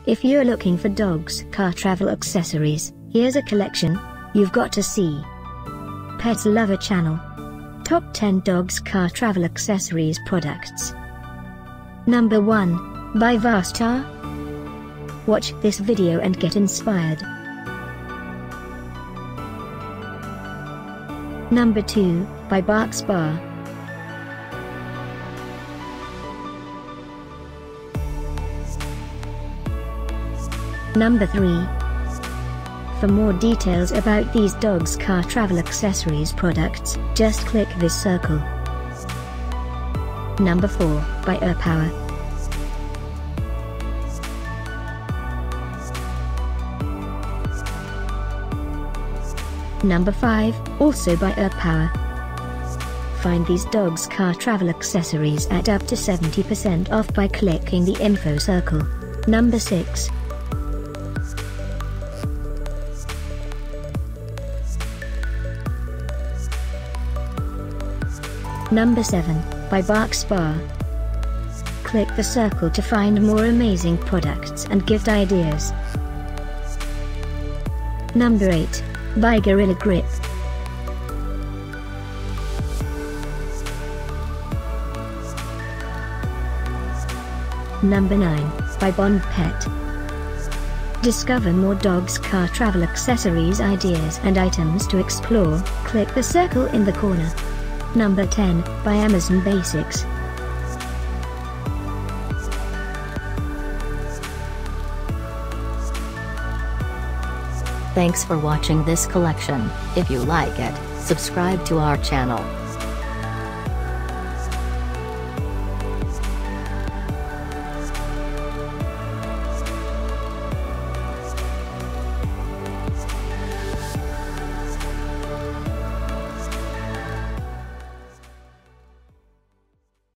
If you're looking for dogs car travel accessories, here's a collection you've got to see. Pet Lover Channel. Top 10 Dogs Car Travel Accessories Products. Number 1, by Vastar. Watch this video and get inspired. Number 2, by BarksBar. Number 3. For more details about these dogs car travel accessories products, just click this circle. Number 4, by Urpower. Number 5, also by Urpower. Find these dogs car travel accessories at up to 70% off by clicking the info circle. Number 6. Number 7, by BarksBar. Click the circle to find more amazing products and gift ideas. Number 8, by Gorilla Grip. Number 9, by Bond Pet. Discover more dogs car travel accessories ideas and items to explore, click the circle in the corner. Number 10, by Amazon Basics. Thanks for watching this collection. If you like it, subscribe to our channel.